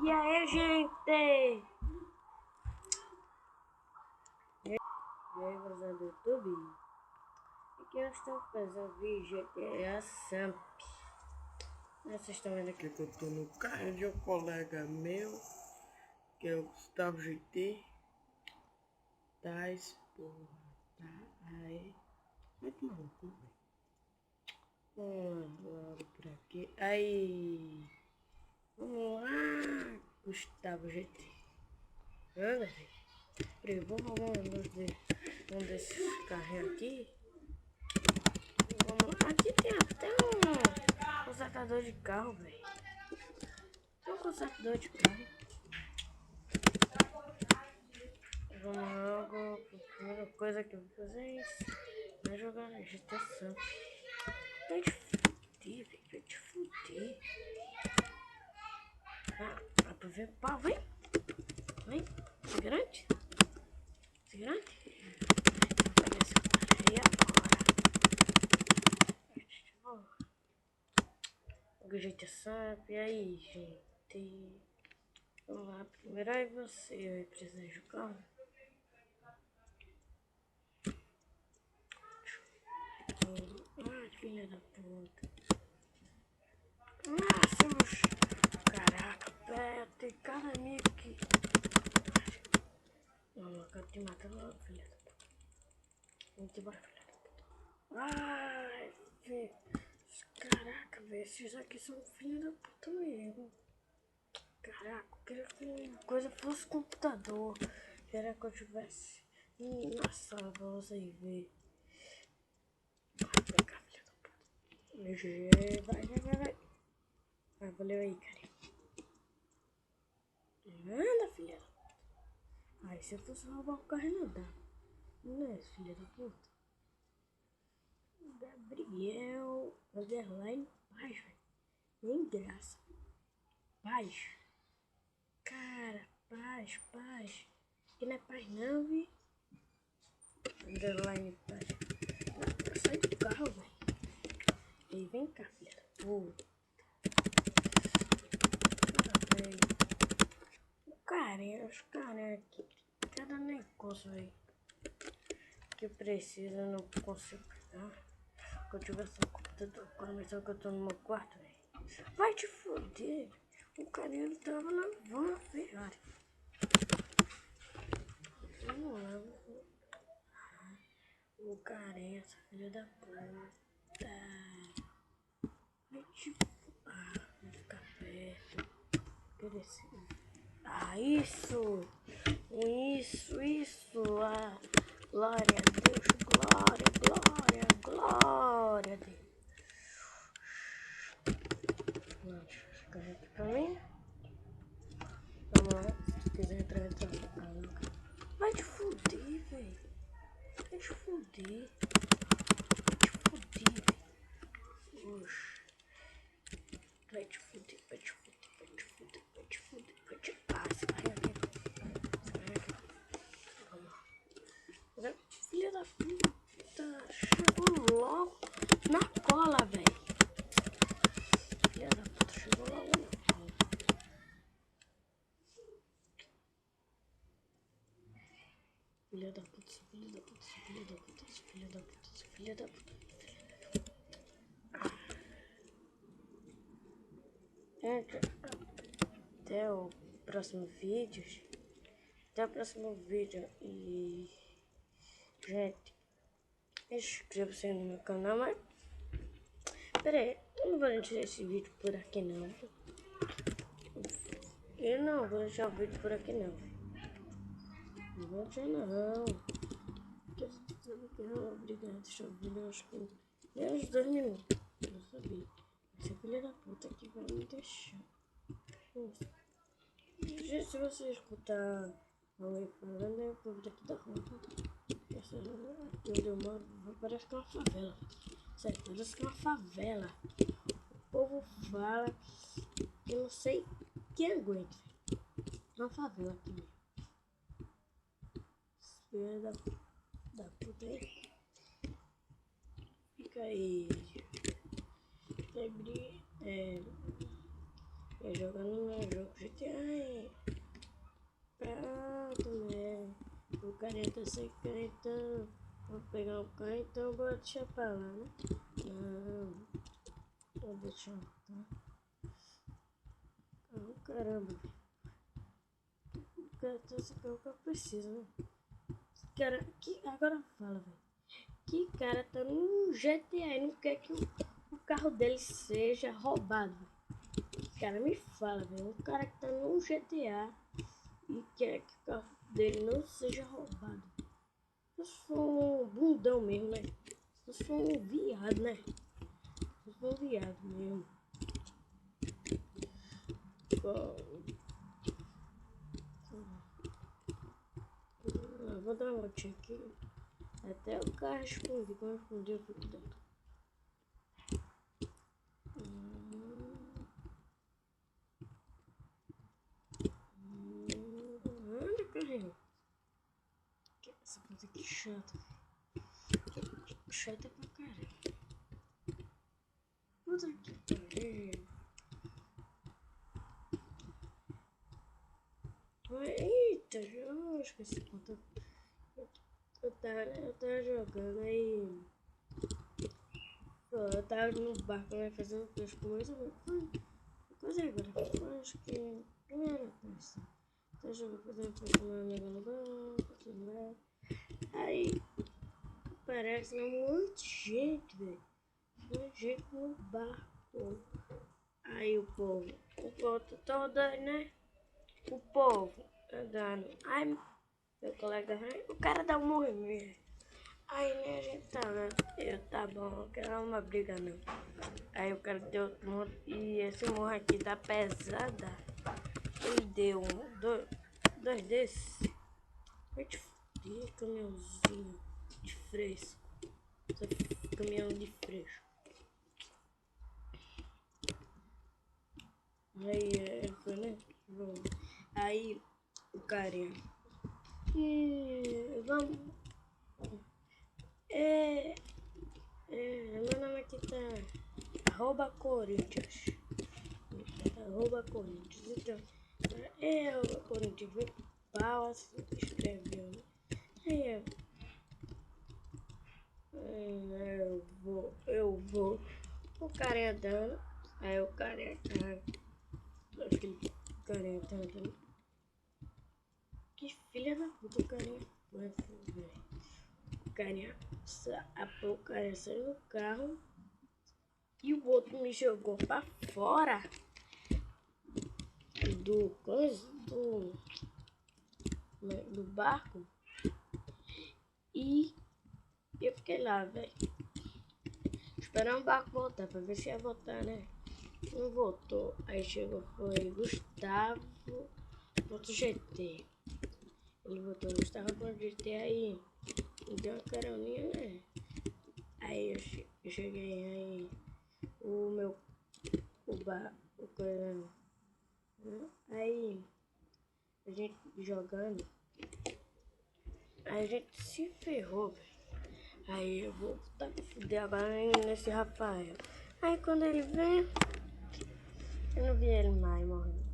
E aí, gente? E aí, galera do YouTube? Aqui nós estamos fazendo vídeo GTA Samp. Vocês estão vendo aqui que eu tô no carro de um colega meu, que é o Gustavo GT. Tá, porra. Tá, aí. Muito maluco. Vamos lá, por aqui. Aí. Vamos lá, Gustavo GT. Anda, velho. Vamos um desses carrinhos aqui. Vamos lá. Aqui tem até um consertador de carro, velho. Tem um consertador de carro. Vamos logo. A primeira coisa que eu vou fazer é isso. Vai jogar na GTA Samp. Vai te fuder, velho. Vai te fuder. Dá pra ver pau, vem. Vem. Segurante. Segurante. Vou pegar esse cara aí agora. O GTA Samp. E aí, gente? Vamos lá. Primeiro aí você vai precisar de carro. Ah, filha da puta. Nossa, caraca, velho, tem cara amigo aqui. Não, eu quero te matar logo, filha da puta. Vem embora, filha da puta. Ai, velho. Caraca, velho, esses aqui são filha da puta mesmo. Caraca, eu queria que uma coisa fosse computador. Queria que eu tivesse na sala pra vocês verem. Vem cá, filha da puta. Vai. Ah, valeu aí, cara. Anda, filha da puta. Ai, se eu fosse roubar o carro, não dá. Não é, filha da puta. Gabriel underline paz, velho. Nem graça. Paz. Cara, paz. Que não é paz não, vi. Underline paz. Sai do carro, velho. E vem cá, filha da puta. Os caras aqui. Cada negócio, velho. Que eu preciso, eu não consigo pegar. Se eu tivesse um computador, quando que eu tô no meu quarto, velho. Vai te foder. O cara ele tava na van Ferrari. Vamos lá. O cara é essa filha da puta. Vai te foder. Vai ficar perto. Isso. Ah, glória a Deus. Glória a Deus. Deixa aqui pra mim. Vamos lá. Se quiser entrar. Vai te fuder, velho. Vai te fuder, velho. Oxe. Vai te fuder. Ah, esse cara aqui. Vamos lá. Filha da puta. Chegou logo na cola, velho. Filha da puta, chegou logo na cola. Filha da puta. Gente, até o próximo vídeo. E, gente, inscreva-se no meu canal, mas pera aí, eu não vou deixar esse vídeo por aqui não. Eu não vou deixar o vídeo por aqui não. Não vou deixar não. Obrigado, deixa eu ver, acho que deu uns 2 minutos. Eu sabia. Essa filha da puta aqui vai me deixar. Gente, se você escutar alguém falando, é o povo daqui da rua. Essa aqui onde eu moro parece que é uma favela. Sério, parece que é uma favela. O povo fala que eu não sei quem aguenta. É uma favela aqui mesmo. Filha da puta aí. Fica aí. jogando meu jogo GTA. Pronto, né? O carinha tá sem então. Vou pegar o carro, então bora deixar pra lá, né? Não. Vou deixar, tá? Oh, caramba. O cara tá esse carro que eu preciso, né? Cara, agora fala, velho. Que cara tá no GTA e não quer que o carro dele seja roubado, velho. Cara, me fala, velho. Um cara que tá no GTA e quer que o carro dele não seja roubado. Se for um bundão mesmo, né? Se for um viado, né? Se for um viado mesmo. Vou dar uma voltinha aqui. Até o carro esconde. Quando esconder, eu fico dentro. Anda, carrinho. Essa coisa aqui chata. Chata pra caralho. Puta que pariu. Eita, eu esqueci quanto. Eu tava jogando aí. Pô, eu tava no barco, né, fazendo coisas com isso. Coisa agora. Eu acho que. Primeira vez. Tô jogando, fazendo com meu amigo no banco, tudo bem. Aí. Parece muito gente, velho. Muito gente no barco. Aí o povo tá todo, né? O povo andando. Aí meu colega, o cara dá um movimento. Aí né, a gente tá vendo. Eu, tá bom, não quero uma briga não. Aí o cara deu outro morro. E esse morro aqui tá pesada. Ele deu dois desses. Vai te fuder, caminhãozinho de fresco. Caminhão de fresco. Aí ele foi, né? Bom, aí o carinha. Vamos. Meu nome aqui tá @Corinthians. @Corinthians. Então, Corinthians. Vem pau assim, escreveu, né? Aí eu vou. O carinha dando. Aí o carinha tá. Aquele carinha tá dando. Que filha da puta, o carinha. Vai ver. O carinha. O carinha saiu do carro. E o outro me jogou pra fora do coisa do barco. E eu fiquei lá, velho. Esperando o barco voltar pra ver se ia voltar, né? Não voltou. Aí chegou, foi Gustavo ponto GT. Ele botou Gustavo ponto GT aí. Me deu uma caroninha, né? Aí eu cheguei aí. O coisa. Aí a gente jogando. Aí a gente se ferrou, velho. Aí eu vou botar pra fuder agora nesse Rafael. Aí quando ele vem, eu não vi ele mais morrendo.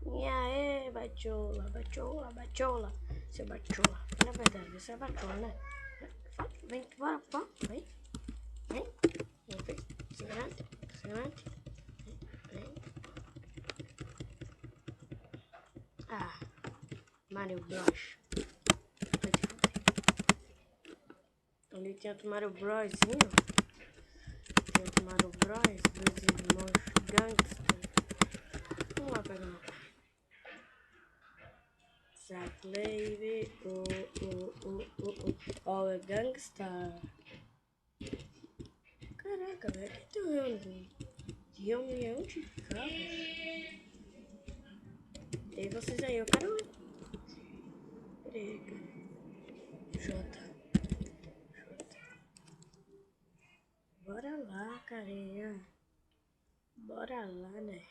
E aí, bachola, bachola, bachola. Seu bachola. Na verdade, você é bachola, né? Vem, bora, bora, vem. Vem. Vem. Segurante, segurante. Vem. Ah, Mario Bros. Ali tinha o Mario Brosinho. Tinha o Mario Bros. Dos irmãos gangsters. Vamos lá pegar uma. Zack Levy, é gangsta. Caraca, velho, que tem um milhão de carros. E vocês aí, eu quero ver. Peraí, cara. Jota. Bora lá, carinha. Bora lá, né?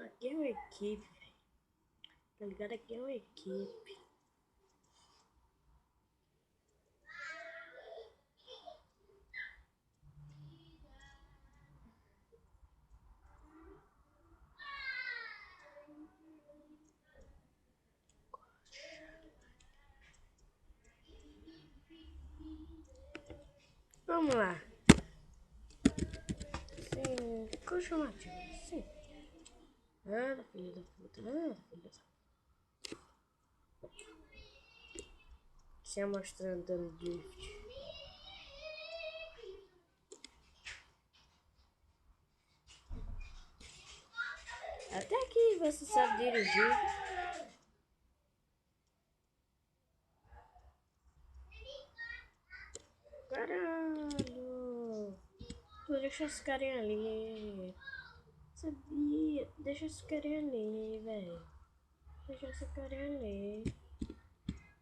Aqui é uma equipe, velho. Tá ligado? Aqui é uma equipe. Vamos lá. Sim, qual é chamativo? Sim. Ah, filha da puta. Ah, filha da puta. Se mostrando dando drift. Até aqui você sabe dirigir. Caralho. Pô, deixa esse carinha ali. Sabia? Deixa esse carinha ali, velho. Deixa esse carinha ali.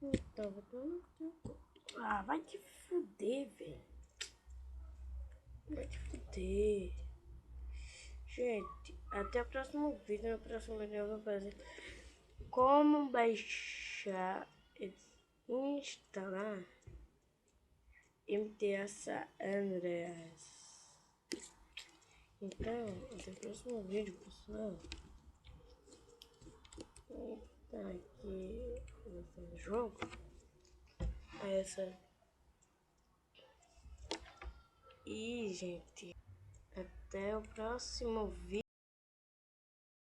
Então, vou tomar. Ah, vai te fuder, velho. Vai te fuder. Gente, até o próximo vídeo. No próximo vídeo eu vou fazer como baixar e instalar MTA San Andreas. Então, até o próximo vídeo, pessoal. Tá aqui no jogo. Essa. E, gente, até o próximo vídeo.